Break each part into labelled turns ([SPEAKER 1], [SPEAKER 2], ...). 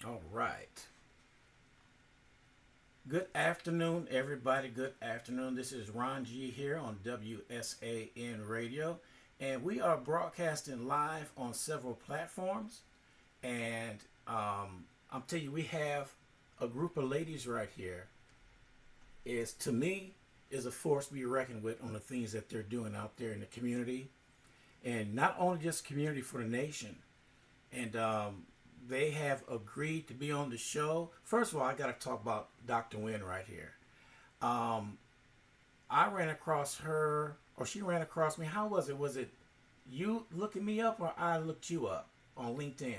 [SPEAKER 1] All right. Good afternoon, everybody. Good afternoon. This is Ron G here on WSAN Radio, and we are broadcasting live on several platforms. And I'm telling you, we have a group of ladies right here. Is to me is a force to be reckoned with on the things that they're doing out there in the community, and not only just community for the nation. And they have agreed to be on the show. First of all, I got to talk about Dr. Wynn right here. Um, I ran across her, or she ran across me. How was it? Was it you looking me up, or I looked you up on LinkedIn?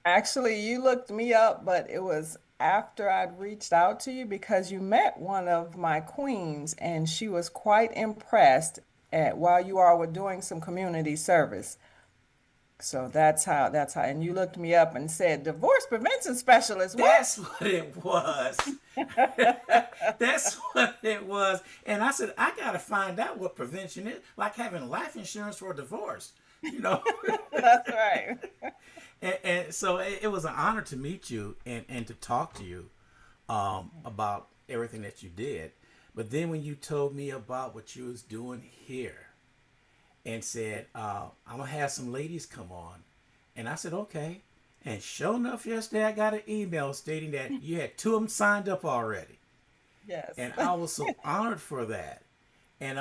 [SPEAKER 2] Actually, you looked me up, but it was after I'd reached out to you because you met one of my queens and she was quite impressed at while you all were doing some community service. So that's how, and you looked me up and said, divorce prevention specialist, what?
[SPEAKER 1] That's what it was. That's what it was. And I said, I got to find out what prevention is. Like having life insurance for a divorce, you know.
[SPEAKER 2] That's right.
[SPEAKER 1] And so it was an honor to meet you and to talk to you about everything that you did. But then when you told me about what you was doing here and said, I'm going to have some ladies come on. And I said, okay. And sure enough, yesterday I got an email stating that you had two of them signed up already.
[SPEAKER 2] Yes.
[SPEAKER 1] And I was so honored for that. And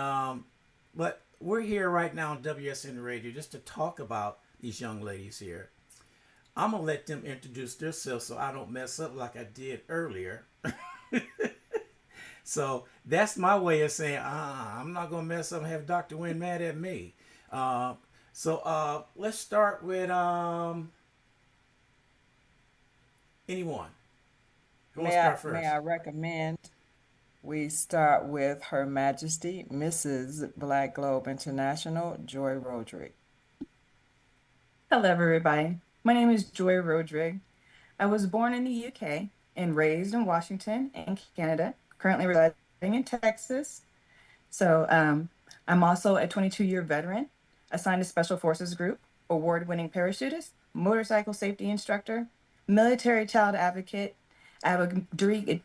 [SPEAKER 1] but we're here right now on WSN Radio just to talk about these young ladies here. I'm gonna let them introduce themselves so I don't mess up like I did earlier. So that's my way of saying, I'm not gonna mess up and have Dr. Wynn mad at me. So let's start with anyone. Who wants
[SPEAKER 2] May
[SPEAKER 1] to
[SPEAKER 2] I
[SPEAKER 1] start
[SPEAKER 2] may
[SPEAKER 1] first?
[SPEAKER 2] I recommend we start with Her Majesty, Mrs. Black Globe International, Joy Rodrigue.
[SPEAKER 3] Hello, everybody. My name is Joi Rodrigue. I was born in the UK and raised in Washington and Canada, currently residing in Texas. So I'm also a 22-year veteran, assigned to Special Forces Group, award-winning parachutist, motorcycle safety instructor, military child advocate. I have a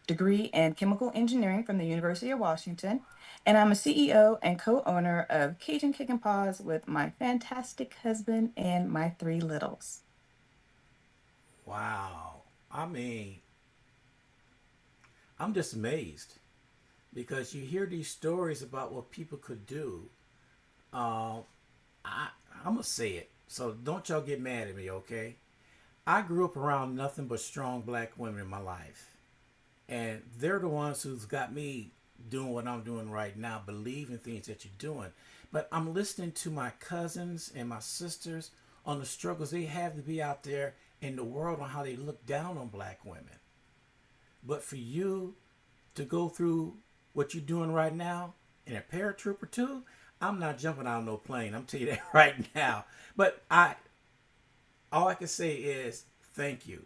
[SPEAKER 3] degree in chemical engineering from the University of Washington, and I'm a CEO and co-owner of Cajun Kick and Paws with my fantastic husband and my three littles.
[SPEAKER 1] Wow. I mean, I'm just amazed because you hear these stories about what people could do. Uh, I'm gonna say it, so don't y'all get mad at me, okay? I grew up around nothing but strong black women in my life, and they're the ones who's got me doing what I'm doing right now, believing things that you're doing. But I'm listening to my cousins and my sisters on the struggles they have to be out there in the world on how they look down on black women. But for you to go through what you're doing right now and a paratrooper too, I'm not jumping out of no plane. I'm telling you that right now. But all I can say is thank you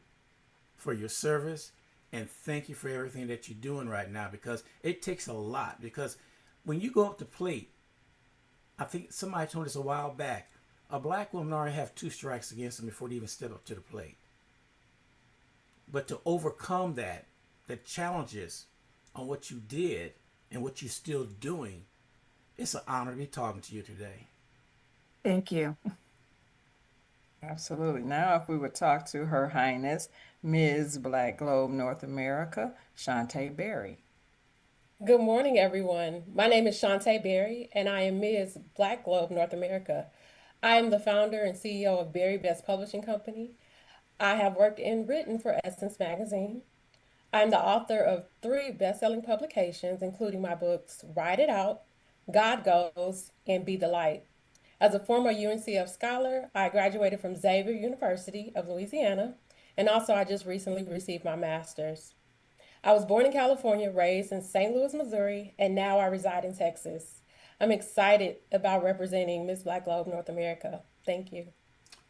[SPEAKER 1] for your service and thank you for everything that you're doing right now because it takes a lot. Because when you go up to plate, I think somebody told us a while back, a black woman already have two strikes against them before they even step up to the plate. But to overcome that, the challenges on what you did and what you're still doing, it's an honor to be talking to you today.
[SPEAKER 3] Thank you.
[SPEAKER 2] Absolutely. Now, if we would talk to Her Highness, Ms. Black Globe North America, Shanté Berry.
[SPEAKER 4] Good morning, everyone. My name is Shanté Berry, and I am Ms. Black Globe North America. I am the founder and CEO of Berry Best Publishing Company. I have worked and written for Essence Magazine. I'm the author of three best-selling publications, including my books Ride It Out, God Goes, and Be the Light. As a former UNCF scholar, I graduated from Xavier University of Louisiana, and also I just recently received my master's. I was born in California, raised in St. Louis, Missouri, and now I reside in Texas. I'm excited about representing Miss Black Globe North America. Thank you.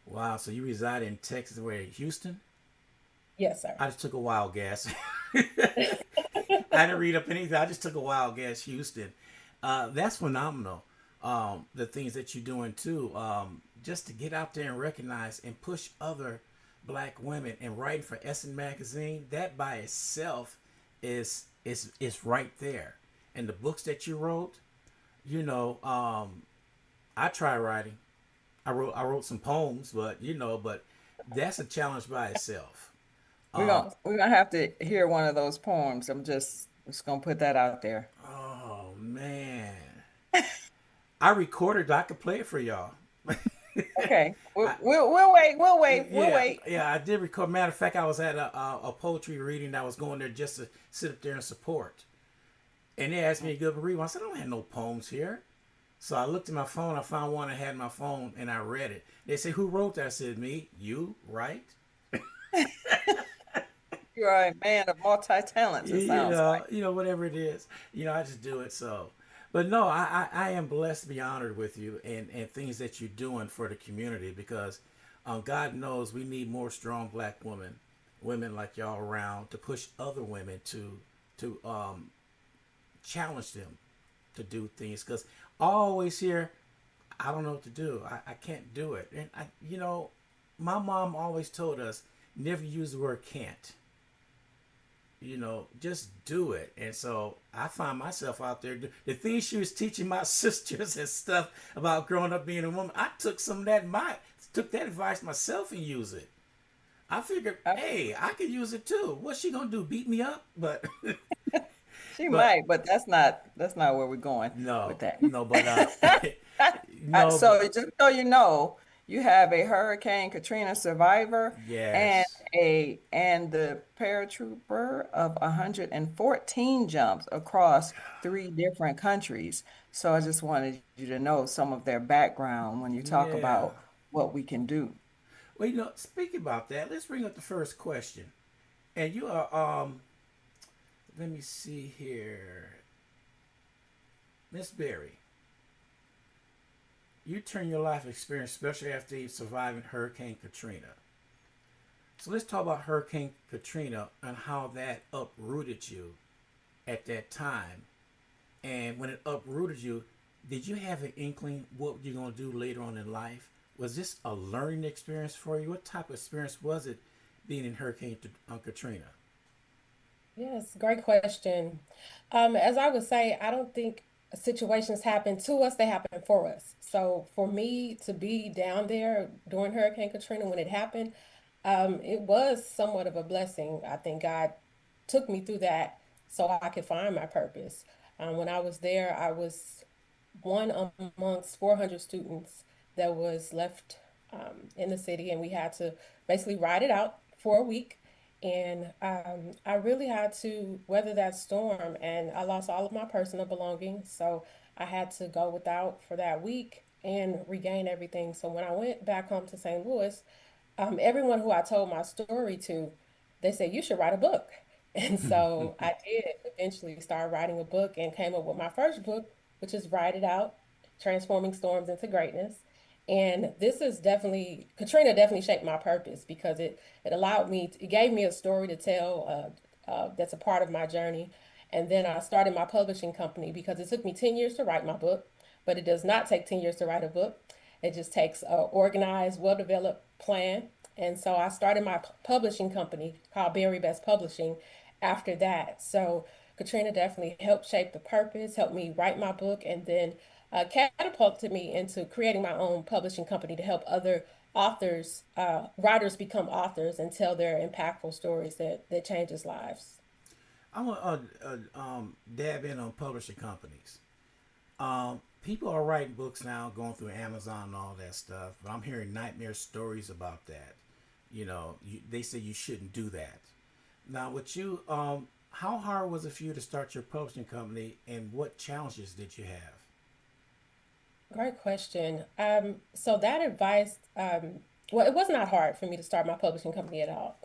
[SPEAKER 1] Wow, so you reside in Texas, where, Houston?
[SPEAKER 4] Yes, sir.
[SPEAKER 1] I just took a wild guess. I didn't read up anything. I just took a wild guess, Houston. That's phenomenal. The things that you're doing too, just to get out there and recognize and push other black women and writing for Essence magazine, that by itself is right there. And the books that you wrote, you know, I try writing. I wrote some poems, but but that's a challenge by itself. Um,
[SPEAKER 2] We're gonna have to hear one of those poems. I'm just gonna put that out there.
[SPEAKER 1] oh man, I recorded. I could play it for y'all.
[SPEAKER 2] Okay,
[SPEAKER 1] I,
[SPEAKER 2] we'll wait. We'll
[SPEAKER 1] yeah,
[SPEAKER 2] wait.
[SPEAKER 1] yeah, I did record. Matter of fact, I was at a poetry reading. I was going there just to sit up there and support. And they asked me to give a read. I said, I don't have no poems here. So I looked at my phone. I found one I had in my phone, and I read it. They said, "Who wrote that?" I said, "Me." "You, right?"
[SPEAKER 2] You are a man of multi talents. It
[SPEAKER 1] you
[SPEAKER 2] sounds
[SPEAKER 1] know,
[SPEAKER 2] like.
[SPEAKER 1] whatever it is, I just do it. So, but no, I am blessed to be honored with you and things that you're doing for the community because God knows we need more strong black women like y'all around to push other women to challenge them to do things because I always hear, I don't know what to do. I can't do it. And my mom always told us never use the word can't. Just do it. And so I find myself out there. The things she was teaching my sisters and stuff about growing up being a woman, I took some of that, took that advice myself and use it. I figured,
[SPEAKER 2] Uh,
[SPEAKER 1] hey, I could use it too. What's she gonna do? Beat me up? But,
[SPEAKER 2] She
[SPEAKER 1] but
[SPEAKER 2] might, but that's not where we're going with
[SPEAKER 1] no,
[SPEAKER 2] that.
[SPEAKER 1] no, but no,
[SPEAKER 2] So
[SPEAKER 1] but
[SPEAKER 2] just so you know, you have a Hurricane Katrina survivor and
[SPEAKER 1] yes,
[SPEAKER 2] the paratrooper of 114 jumps across three different countries. So I just wanted you to know some of their background when you talk
[SPEAKER 1] yeah.
[SPEAKER 2] about what we can do.
[SPEAKER 1] Well, speaking about that, let's bring up the first question. And you are, let me see here, Miss Berry. You turn your life experience, especially after surviving Hurricane Katrina. So let's talk about Hurricane Katrina and how that uprooted you at that time. And when it uprooted you, did you have an inkling what you're going to do later on in life? Was this a learning experience for you? What type of experience was it being in Hurricane Katrina?
[SPEAKER 4] Yes, great question. As I would say, I don't think situations happen to us, they happen for us. So for me to be down there during Hurricane Katrina when it happened, it was somewhat of a blessing. I think God took me through that so I could find my purpose. When I was there, I was one amongst 400 students that was left in the city, and we had to basically ride it out for a week. And I really had to weather that storm, and I lost all of my personal belongings. So I had to go without for that week and regain everything. So when I went back home to St. Louis, everyone who I told my story to, they said, you should write a book. And so I did eventually start writing a book and came up with my first book, which is Write It Out, Transforming Storms into Greatness. And this is definitely, Katrina definitely shaped my purpose because it allowed me, it gave me a story to tell that's a part of my journey. And then I started my publishing company because it took me 10 years to write my book, but it does not take 10 years to write a book. It just takes a organized, well-developed plan. And so I started my publishing company called Berry Best Publishing after that. So Katrina definitely helped shape the purpose, helped me write my book, and then catapulted me into creating my own publishing company to help other authors, writers become authors and tell their impactful stories that changes lives.
[SPEAKER 1] I want dab in on publishing companies. People are writing books now, going through Amazon and all that stuff. But I'm hearing nightmare stories about that. They say you shouldn't do that. Now, with you, how hard was it for you to start your publishing company, and what challenges did you have?
[SPEAKER 4] Great question. So that advice, well, it was not hard for me to start my publishing company at all.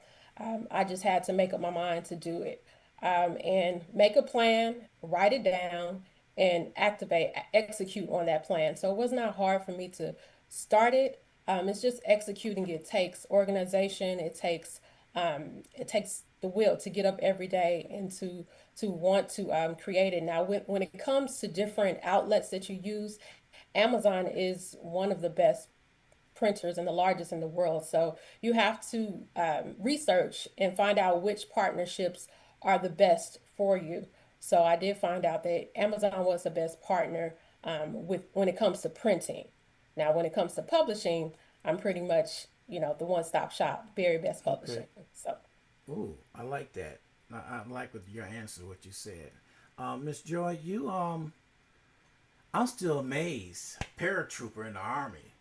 [SPEAKER 4] I just had to make up my mind to do it, and make a plan, write it down, and execute on that plan. So it was not hard for me to start it. It's just executing. It takes organization. It takes the will to get up every day and to want to create it. Now, when it comes to different outlets that you use, Amazon is one of the best printers and the largest in the world. So you have to research and find out which partnerships are the best for you. So I did find out that Amazon was the best partner with when it comes to printing. Now, when it comes to publishing, I'm pretty much, the one-stop shop, very best publishing.
[SPEAKER 1] Okay.
[SPEAKER 4] So,
[SPEAKER 1] Ooh, I like that. I like with your answer what you said. Miss Joy, I'm still amazed. Paratrooper in the army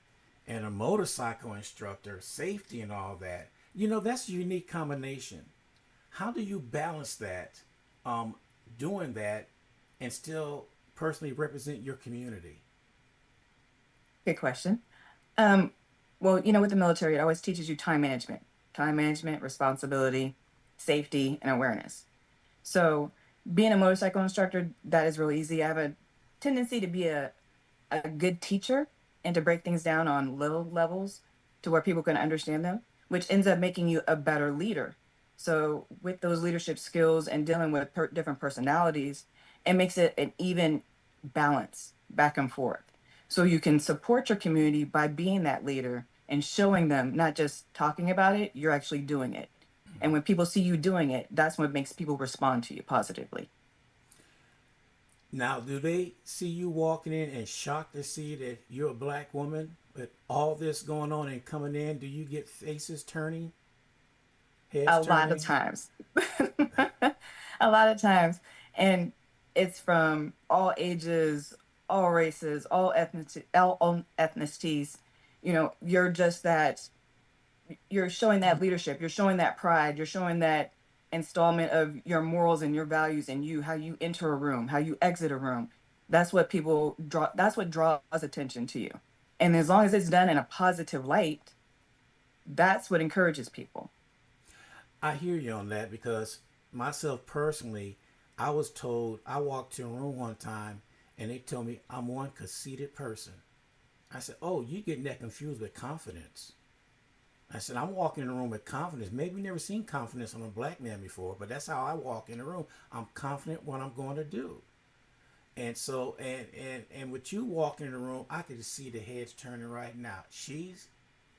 [SPEAKER 1] and a motorcycle instructor, safety and all that. That's a unique combination. How do you balance that, um, doing that, and still personally represent your community?
[SPEAKER 3] Good question. Well, with the military, it always teaches you time management, responsibility, safety, and awareness. So, being a motorcycle instructor, that is really easy. I have a tendency to be a good teacher and to break things down on little levels to where people can understand them, which ends up making you a better leader. So, with those leadership skills and dealing with different personalities, it makes it an even balance back and forth. So, you can support your community by being that leader and showing them, not just talking about it, you're actually doing it. And when people see you doing it, that's what makes people respond to you positively.
[SPEAKER 1] Now, do they see you walking in and shocked to see that you're a black woman with all this going on and coming in? Do you get faces turning, heads
[SPEAKER 3] A lot of
[SPEAKER 1] turning?
[SPEAKER 3] times. A lot of times. And it's from all ages, all races, all ethnicities. You're just that, you're showing that leadership, you're showing that pride, you're showing that installment of your morals and your values and you, how you enter a room, how you exit a room. That's what draws attention to you. And as long as it's done in a positive light, that's what encourages people.
[SPEAKER 1] I hear you on that because myself personally, I was told I walked to a room one time and they told me I'm one conceited person. I said, "Oh, you getting that confused with confidence?" I said, "I'm walking in the room with confidence. Maybe you never seen confidence on a black man before, but that's how I walk in the room. I'm confident what I'm going to do." And so, and with you walking in the room, I could see the heads turning right now. She's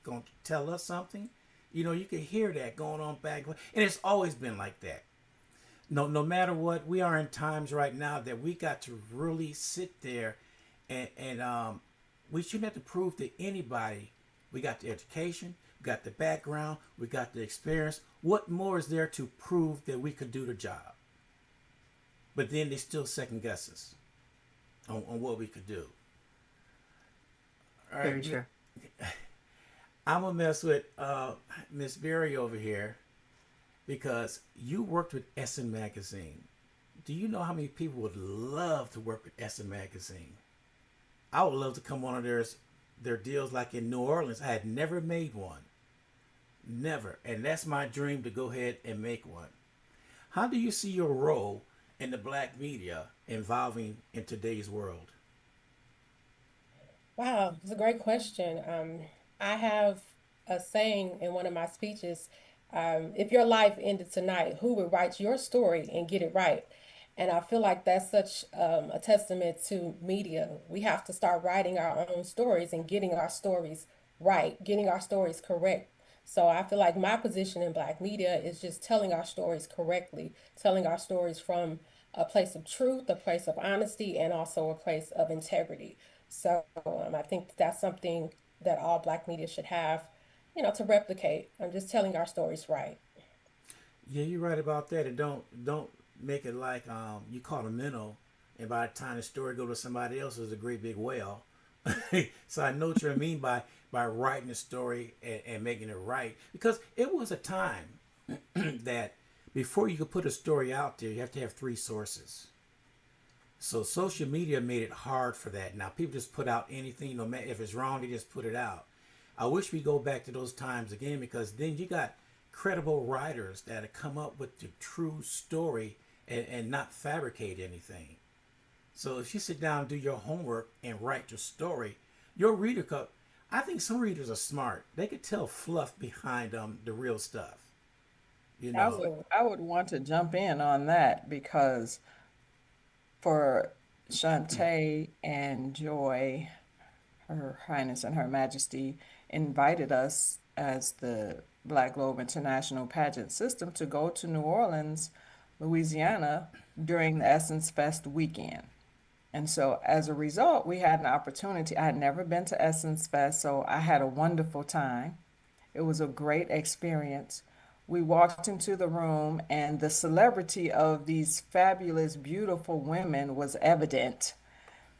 [SPEAKER 1] going to tell us something. You can hear that going on back, and it's always been like that. No matter what, we are in times right now that we got to really sit there, and we shouldn't have to prove to anybody. We got the education, we got the background, we got the experience. What more is there to prove that we could do the job? But then they still second guess us on what we could do. All
[SPEAKER 3] Very
[SPEAKER 1] right,
[SPEAKER 3] true.
[SPEAKER 1] I'm gonna mess with Miss Berry over here because you worked with SN Magazine. Do you know how many people would love to work with SN Magazine? I would love to come on their deals like in New Orleans. I had never made one. Never. And that's my dream to go ahead and make one. How do you see your role in the black media evolving in today's world?
[SPEAKER 4] wow, it's a great question. I have a saying in one of my speeches, if your life ended tonight, who would write your story and get it right? And I feel like that's such a testament to media. We have to start writing our own stories and getting our stories right, getting our stories correct. So I feel like my position in Black media is just telling our stories correctly, telling our stories from a place of truth, a place of honesty, and also a place of integrity. So I think that's something that all Black media should have, to replicate. I'm just telling our stories right.
[SPEAKER 1] Yeah, you're right about that. And don't make it like you caught a minnow, and by the time the story go to somebody else, it's a great big whale. So I know what you mean by writing the story and making it right, because it was a time that before you could put a story out there, you have to have three sources. So social media made it hard for that. Now people just put out anything, no matter if it's wrong, they just put it out. I wish we go back to those times again, because then you got credible writers that have come up with the true story and not fabricate anything. So if you sit down and do your homework and write your story, your reader could. I think some readers are smart. They could tell fluff behind the real stuff. You
[SPEAKER 2] I
[SPEAKER 1] know.
[SPEAKER 2] would I would want to jump in on that because for Shantae and Joy, Her Highness and Her Majesty, invited us as the Black Globe International Pageant System to go to New Orleans, Louisiana during the Essence Fest weekend. And so as a result, we had an opportunity. I had never been to Essence Fest, so I had a wonderful time. It was a great experience. We walked into the room, and the celebrity of these fabulous, beautiful women was evident.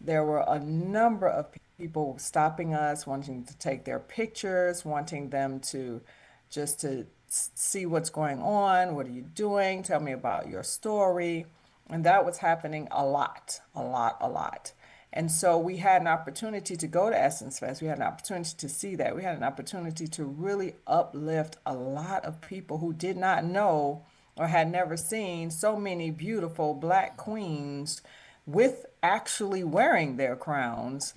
[SPEAKER 2] There were a number of people stopping us, wanting to take their pictures, wanting them to just to see what's going on. What are you doing? Tell me about your story. And that was happening a lot, a lot, a lot. And so we had an opportunity to go to Essence Fest. We had an opportunity to see that. We had an opportunity to really uplift a lot of people who did not know or had never seen so many beautiful Black queens with actually wearing their crowns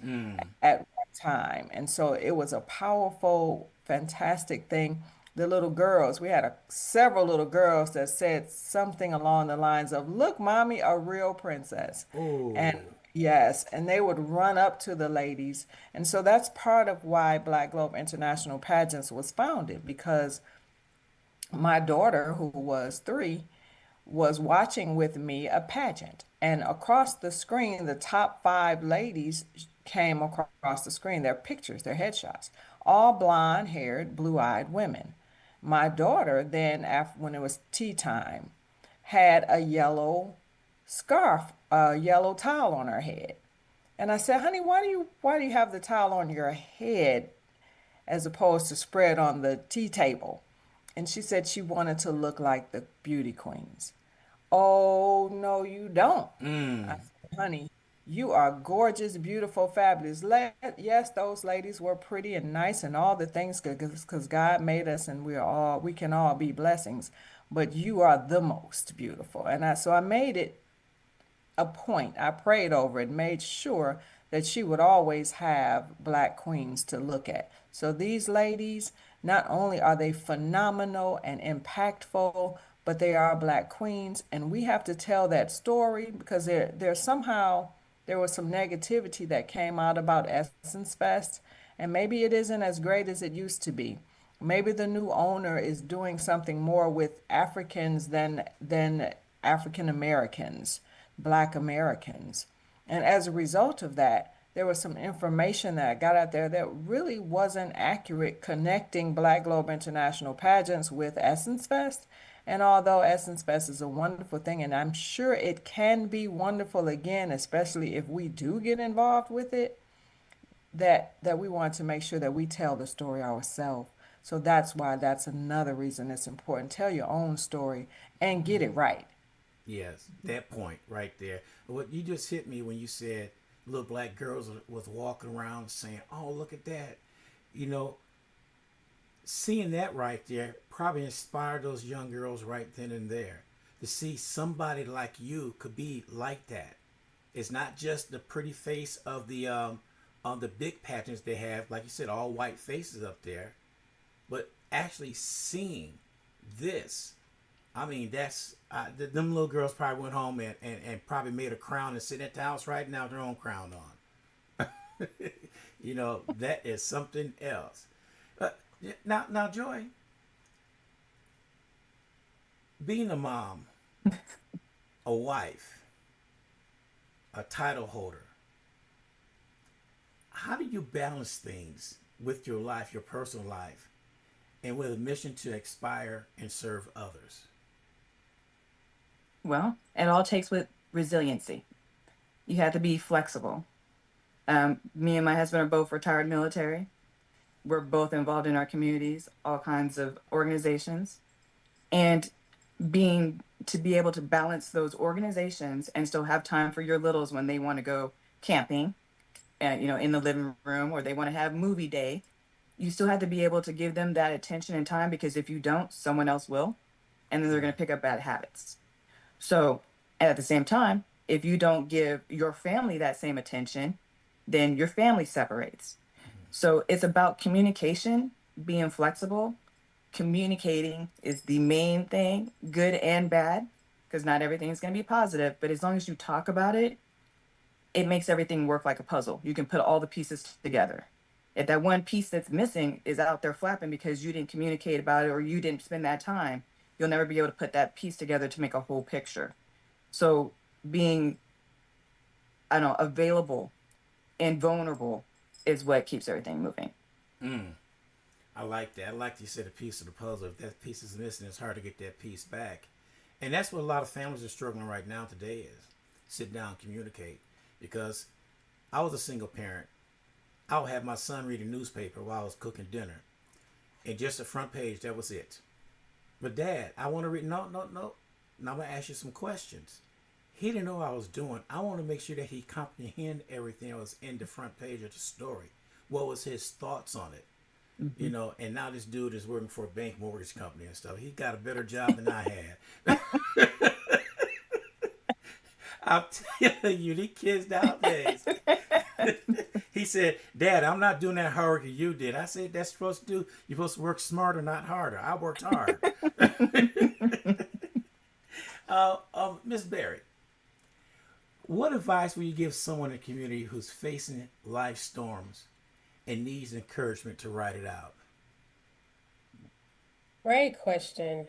[SPEAKER 2] at one time. And so it was a powerful, fantastic thing. The little girls, we had several little girls that said something along the lines of, "Look, mommy, a real princess."
[SPEAKER 1] Oh,
[SPEAKER 2] And yes, and they would run up to the ladies. And so that's part of why Black Globe International Pageants was founded, because my daughter, who was 3, was watching with me a pageant. And across the screen, the top 5 ladies came across the screen, their pictures, their headshots, all blonde haired, blue eyed women. My daughter then, after, when it was tea time, had a yellow scarf, a yellow towel on her head. And I said, "Honey, why do you have the towel on your head as opposed to spread on the tea table?" And she said she wanted to look like the beauty queens. "Oh, no, you don't." I said, "Honey, you are gorgeous, beautiful, fabulous." Yes, those ladies were pretty and nice and all the things, because God made us and we can all be blessings. But you are the most beautiful. So I made it a point. I prayed over it, made sure that she would always have Black queens to look at. So these ladies, not only are they phenomenal and impactful, but they are Black queens, and we have to tell that story, because there was some negativity that came out about Essence Fest, and maybe it isn't as great as it used to be. Maybe the new owner is doing something more with Africans than African Americans, Black Americans. And as a result of that, there was some information that got out there that really wasn't accurate, connecting Black Globe International Pageants with Essence Fest. And although Essence Fest is a wonderful thing, and I'm sure it can be wonderful again, especially if we do get involved with it, that we want to make sure that we tell the story ourselves. So that's another reason it's important. Tell your own story and get it right.
[SPEAKER 1] yes, that point right there. What you just hit me when you said little Black girls was walking around saying, "Oh, look at that." You know, seeing that right there probably inspired those young girls right then and there to see somebody like you could be like that. It's not just the pretty face of the big pageants they have, like you said, all white faces up there, but actually seeing this. I mean, them little girls probably went home and probably made a crown and sitting at the house writing out their own crown on. You know, that is something else. Now, Joy, being a mom, a wife, a title holder, how do you balance things with your life, your personal life, and with a mission to inspire and serve others?
[SPEAKER 3] Well, it all takes with resiliency. You have to be flexible. Me and my husband are both retired military. We're both involved in our communities, all kinds of organizations. And to be able to balance those organizations and still have time for your littles when they want to go camping, in the living room, or they want to have movie day, you still have to be able to give them that attention and time, because if you don't, someone else will, and then they're going to pick up bad habits. So, and at the same time, if you don't give your family that same attention, then your family separates. So it's about communication, being flexible. Communicating is the main thing, good and bad, because not everything's going to be positive. But as long as you talk about it, it makes everything work like a puzzle. You can put all the pieces together. If that one piece that's missing is out there flapping because you didn't communicate about it or you didn't spend that time, you'll never be able to put that piece together to make a whole picture. So being, I don't know, available and vulnerable is what keeps everything moving.
[SPEAKER 1] Mm, I like that. I like you said a piece of the puzzle. If that piece is missing, it's hard to get that piece back. And that's what a lot of families are struggling right now today is sit down and communicate. Because I was a single parent. I would have my son read a newspaper while I was cooking dinner. And just the front page, that was it. But Dad, I want to read, no. Now I'm going to ask you some questions. He didn't know what I was doing. I want to make sure that he comprehended everything that was in the front page of the story. What was his thoughts on it?
[SPEAKER 3] Mm-hmm.
[SPEAKER 1] You know, and now this dude is working for a bank mortgage company and stuff. He got a better job than I had. I'm telling you, these kids nowadays. He said, Dad, I'm not doing that hard work you did. I said, that's supposed to do. You're supposed to work smarter, not harder. I worked hard. Miss Berry, what advice will you give someone in the community who's facing life storms and needs encouragement to ride it out?
[SPEAKER 4] Great question.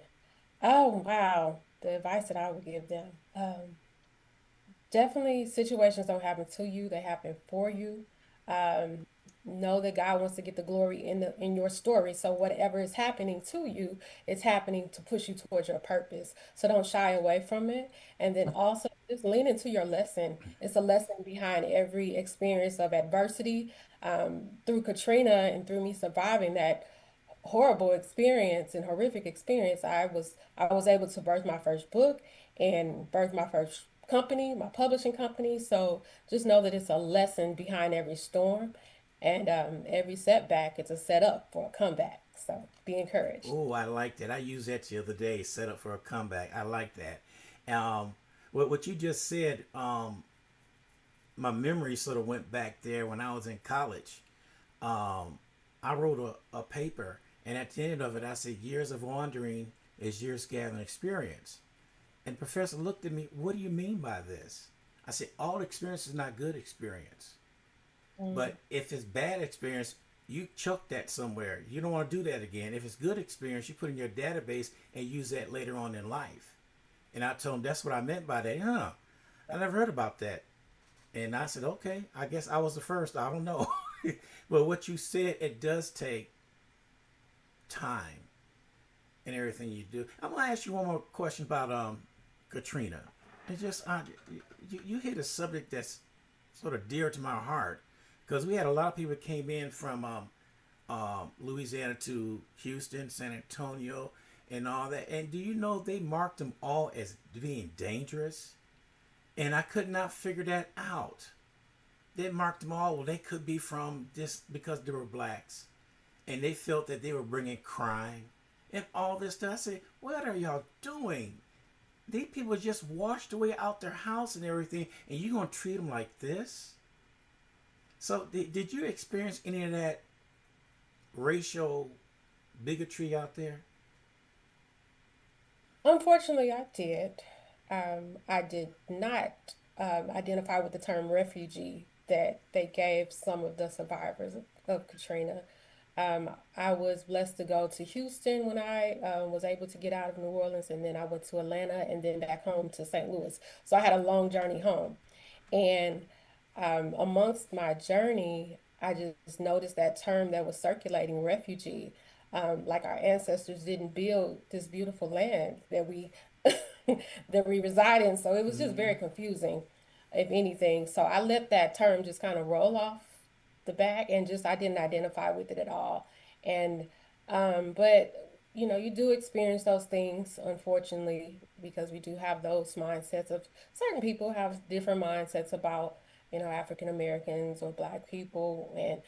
[SPEAKER 4] Oh, wow. The advice that I would give them. Definitely situations don't happen to you, they happen for you. Um, know that God wants to get the glory in your story. So whatever is happening to you, it's happening to push you towards your purpose. So don't shy away from it. And then also just lean into your lesson. It's a lesson behind every experience of adversity. Through Katrina and through me surviving that horrible experience and horrific experience, I was able to birth my first book and birth my first company, my publishing company. So just know that it's a lesson behind every storm, and every setback is a setup for a comeback. So be encouraged.
[SPEAKER 1] Oh, I like that. I used that the other day, set up for a comeback. I like that. What you just said, my memory sort of went back there when I was in college. I wrote a paper, and at the end of it, I said, years of wandering is years gathering experience. And the professor looked at me, what do you mean by this? I said, all experience is not good experience.
[SPEAKER 4] Mm.
[SPEAKER 1] But if it's bad experience, you chuck that somewhere. You don't want to do that again. If it's good experience, you put in your database and use that later on in life. And I told him that's what I meant by that. Huh, I never heard about that. And I said, okay, I guess I was the first. I don't know. But what you said, it does take time and everything you do. I'm going to ask you one more question about Katrina. It just, you hit a subject that's sort of dear to my heart because we had a lot of people came in from Louisiana to Houston, San Antonio, and all that. And do you know they marked them all as being dangerous? And I could not figure that out. They marked them all. Well, they could be from this because they were blacks, and they felt that they were bringing crime and all this stuff. I said, "What are y'all doing? These people just washed away out their house and everything, and you gonna treat them like this?" So, did you experience any of that racial bigotry out there?
[SPEAKER 4] Unfortunately, I did. I did not identify with the term refugee that they gave some of the survivors of Katrina. I was blessed to go to Houston when I was able to get out of New Orleans, and then I went to Atlanta and then back home to St. Louis. So I had a long journey home. And amongst my journey, I just noticed that term that was circulating, refugee. Like our ancestors didn't build this beautiful land that we that we reside in. So it was just very
[SPEAKER 1] Mm-hmm.
[SPEAKER 4] confusing, if anything. So I let that term just kind of roll off the back and just I didn't identify with it at all. And but you do experience those things, unfortunately, because we do have those mindsets of certain people have different mindsets about, African Americans or Black people. And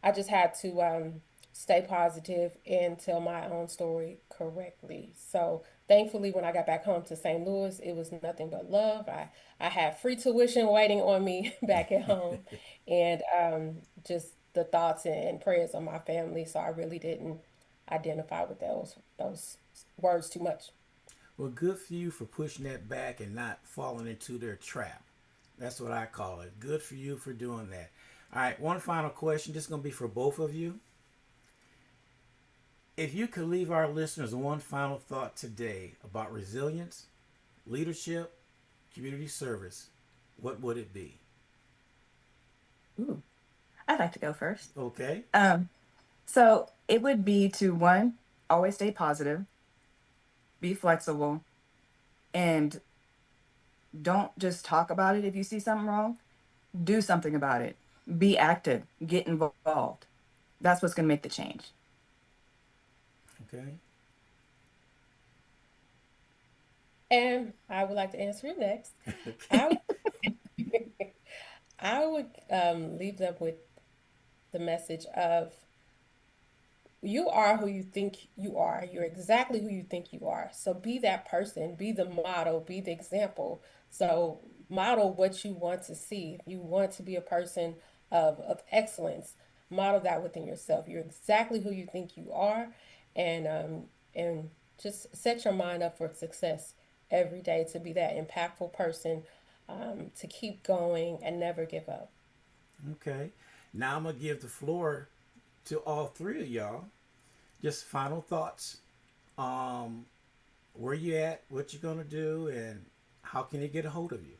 [SPEAKER 4] I just had to stay positive and tell my own story correctly. So thankfully, when I got back home to St. Louis, it was nothing but love. I had free tuition waiting on me back at home, and just the thoughts and prayers of my family. So I really didn't identify with those words too much.
[SPEAKER 1] Well, good for you for pushing that back and not falling into their trap. That's what I call it. Good for you for doing that. All right, one final question. This is going to be for both of you. If you could leave our listeners one final thought today about resilience, leadership, community service, what would it be?
[SPEAKER 3] Ooh, I'd like to go first.
[SPEAKER 1] Okay.
[SPEAKER 3] So it would be to one, always stay positive, be flexible, and don't just talk about it. If you see something wrong, do something about it. Be active, get involved. That's what's going to make the change.
[SPEAKER 1] Okay.
[SPEAKER 4] And I would like to answer it next.
[SPEAKER 1] Okay.
[SPEAKER 4] I I would leave them with the message of you are who you think you are. You're exactly who you think you are. So be that person, be the model, be the example. So model what you want to see. If you want to be a person of excellence, model that within yourself. You're exactly who you think you are, and just set your mind up for success every day to be that impactful person, to keep going and never give up.
[SPEAKER 1] Okay. Now I'm going to give the floor to all three of y'all. Just final thoughts. Where you at, what you going to do, and how can they get a hold of you?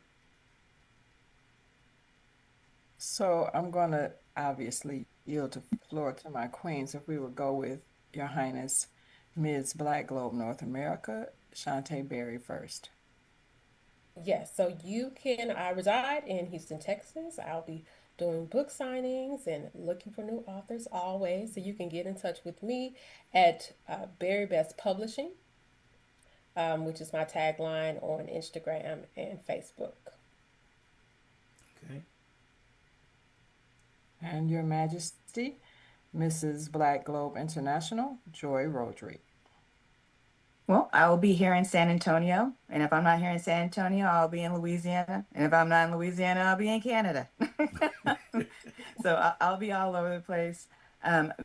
[SPEAKER 2] So I'm going to obviously yield the floor to my queens. If we would go with Your Highness Ms. Black Globe North America, Shanté Berry first.
[SPEAKER 4] Yes, so you can, I reside in Houston, Texas. I'll be doing book signings and looking for new authors always. So you can get in touch with me at Berry Best Publishing, which is my tagline on Instagram and Facebook.
[SPEAKER 1] Okay.
[SPEAKER 2] And Your Majesty, Mrs. Black Globe International, Joi Rodrigue.
[SPEAKER 3] Well, I will be here in San Antonio. And if I'm not here in San Antonio, I'll be in Louisiana. And if I'm not in Louisiana, I'll be in Canada. So I'll be all over the place,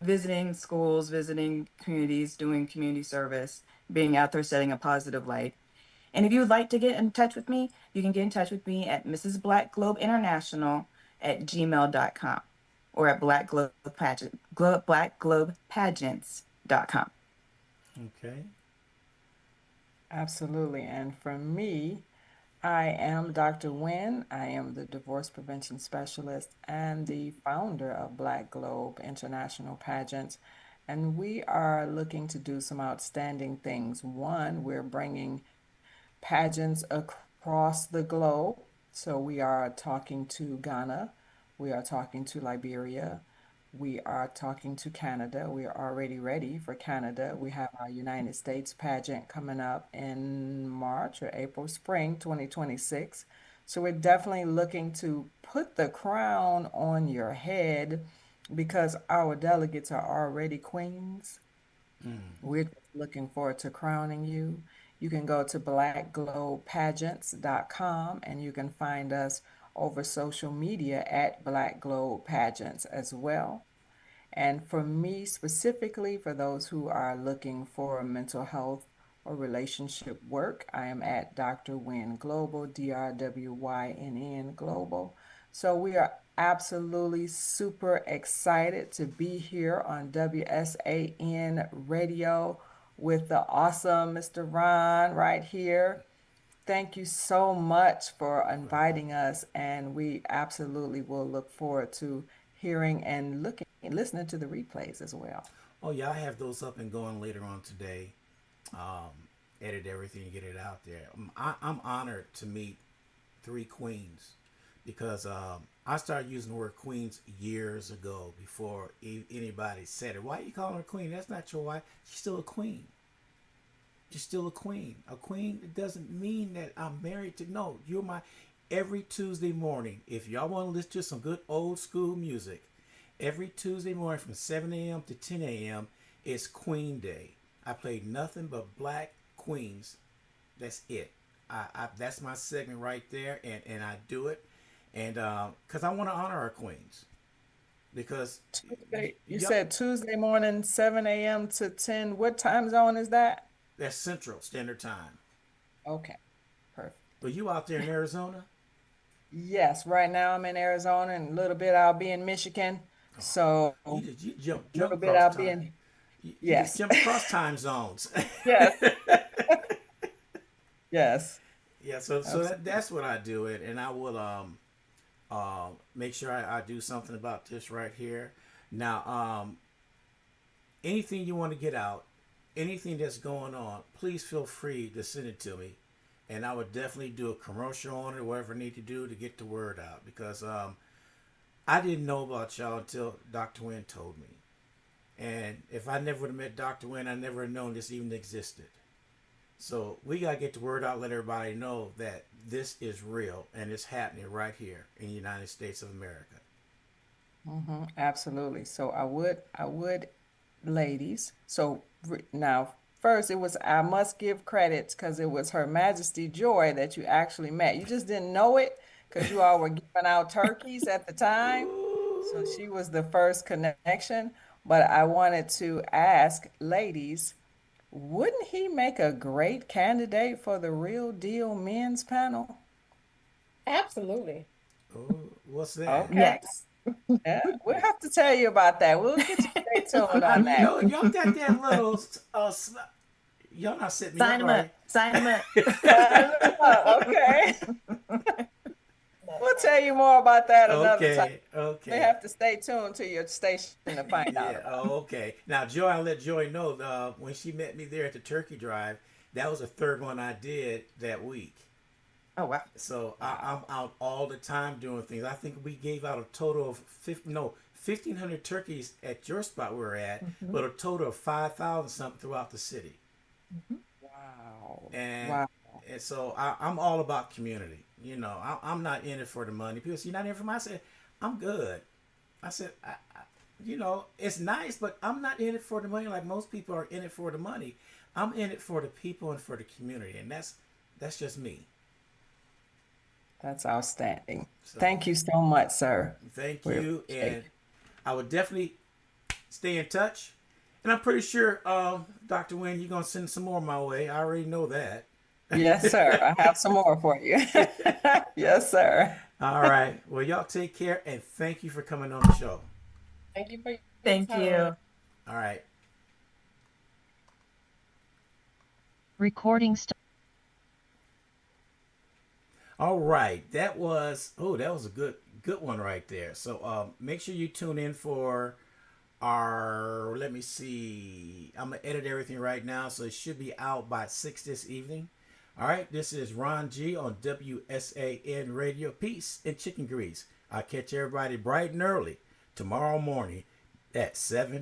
[SPEAKER 3] visiting schools, visiting communities, doing community service, being out there setting a positive light. And if you would like to get in touch with me, you can get in touch with me at Mrs. Black Globe International at gmail.com or at Black Globe Pageant, blackglobepageants.com.
[SPEAKER 1] Okay.
[SPEAKER 2] Absolutely. And for me, I am Dr. Nguyen. I am the divorce prevention specialist and the founder of Black Globe International Pageants. And we are looking to do some outstanding things. One, we're bringing pageants across the globe. So we are talking to Ghana, we are talking to Liberia, we are talking to Canada. We are already ready for Canada. We have our United States pageant coming up in March or April, spring 2026. So we're definitely looking to put the crown on your head because our delegates are already queens. We're just looking forward to crowning you. You can go to blackglobepageants.com and you can find us over social media at Black Globe Pageants as well. And for me specifically, for those who are looking for mental health or relationship work, I am at Dr. Wynn Global, DRWYNN Global. So we are absolutely super excited to be here on WSAN Radio with the awesome Mr. Ron right here. Thank you so much for inviting us, and we absolutely will look forward to hearing and listening to the replays as well.
[SPEAKER 1] Oh, yeah, I have those up and going later on today. Um, Edit everything and get it out there. I'm honored to meet three queens because I started using the word queens years ago before anybody said it. Why are you calling her queen? That's not your wife. She's still a queen. You're still a queen. A queen, it doesn't mean that I'm married to. No, you're my. Every Tuesday morning, if y'all want to listen to some good old school music, every Tuesday morning from 7 a.m. to 10 a.m. is Queen Day. I play nothing but black queens. That's it. That's my segment right there, and I do it, and because I want to honor our queens, because
[SPEAKER 2] You said Tuesday morning, 7 a.m. to 10. What time zone is that?
[SPEAKER 1] that's Central Standard Time.
[SPEAKER 2] Okay, perfect.
[SPEAKER 1] But you out there in Arizona?
[SPEAKER 2] Yes, right now I'm in Arizona, and a little bit I'll be in Michigan. So a
[SPEAKER 1] You jump
[SPEAKER 2] little bit
[SPEAKER 1] across
[SPEAKER 2] I'll be
[SPEAKER 1] time.
[SPEAKER 2] in,
[SPEAKER 1] You just
[SPEAKER 2] yes,
[SPEAKER 1] jump across time zones.
[SPEAKER 2] yes, yes,
[SPEAKER 1] Yeah, so
[SPEAKER 2] absolutely.
[SPEAKER 1] that's what I do it, and I will make sure I do something about this right here. Now, anything you want to get out, anything that's going on, please feel free to send it to me, and I would definitely do a commercial on it, whatever I need to do to get the word out. Because I didn't know about y'all until Dr. Wynn told me, and if I never would have met Dr. Wynn, I never have known this even existed. So we gotta get the word out, let everybody know that this is real and it's happening right here in the United States of America.
[SPEAKER 2] Absolutely. So I would, ladies. So now, first, it was, I must give credits because it was Her Majesty Joy that you actually met. You just didn't know it because you all were giving out turkeys at the time. So
[SPEAKER 1] Ooh.
[SPEAKER 2] she was the first connection. But I wanted to ask, ladies, wouldn't he make a great candidate for the Real Deal Men's Panel?
[SPEAKER 4] Absolutely.
[SPEAKER 1] Ooh, what's that?
[SPEAKER 2] Okay.
[SPEAKER 3] Yes.
[SPEAKER 2] Yeah, we'll have to tell you about that. We'll get you stay tuned on
[SPEAKER 1] You
[SPEAKER 2] that.
[SPEAKER 1] know, y'all got that little. Y'all not setting me
[SPEAKER 3] Sign
[SPEAKER 1] up
[SPEAKER 3] them up.
[SPEAKER 1] right.
[SPEAKER 3] Sign them up.
[SPEAKER 2] Okay. We'll tell you more about that another time.
[SPEAKER 1] Okay,
[SPEAKER 2] They
[SPEAKER 1] okay.
[SPEAKER 2] have to stay tuned to your station to find out
[SPEAKER 1] Yeah.
[SPEAKER 2] about
[SPEAKER 1] Oh, okay. Now, Joy, I'll let Joy know. When she met me there at the turkey drive, that was the third one I did that week.
[SPEAKER 3] Oh, wow.
[SPEAKER 1] So
[SPEAKER 2] it. Wow.
[SPEAKER 1] I'm out all the time doing things. I think we gave out a total of 1,500 turkeys at your spot we were at,
[SPEAKER 3] Hmm.
[SPEAKER 1] but a total of 5,000 something throughout the city.
[SPEAKER 3] Hmm.
[SPEAKER 2] Wow.
[SPEAKER 1] And
[SPEAKER 2] Wow.
[SPEAKER 1] and so I'm all about community. You know, I'm not in it for the money. People say you're not in it for money. I said I'm good. I said you know, it's nice, but I'm not in it for the money like most people are in it for the money. I'm in it for the people and for the community, and that's just me.
[SPEAKER 2] That's outstanding.
[SPEAKER 1] So
[SPEAKER 2] Thank you so much, sir.
[SPEAKER 1] thank
[SPEAKER 2] We
[SPEAKER 1] you,
[SPEAKER 2] appreciate
[SPEAKER 1] and I would definitely stay in touch. And I'm pretty sure, Dr. Wynn, you're gonna send some more my way. I already know that.
[SPEAKER 2] it. Yes, sir. I have some more for you. Yes, sir.
[SPEAKER 1] All right. Well, y'all take care, and thank you for coming on the show.
[SPEAKER 4] Thank you for your
[SPEAKER 3] Thank
[SPEAKER 4] time.
[SPEAKER 3] you.
[SPEAKER 1] All right.
[SPEAKER 5] Recording stop.
[SPEAKER 1] All right. That was a good one right there. So make sure you tune in for our, let me see. I'm gonna edit everything right now, so it should be out by 6 this evening. All right, this is Ron G on WSAN Radio. Peace and chicken grease. I'll catch everybody bright and early tomorrow morning at 7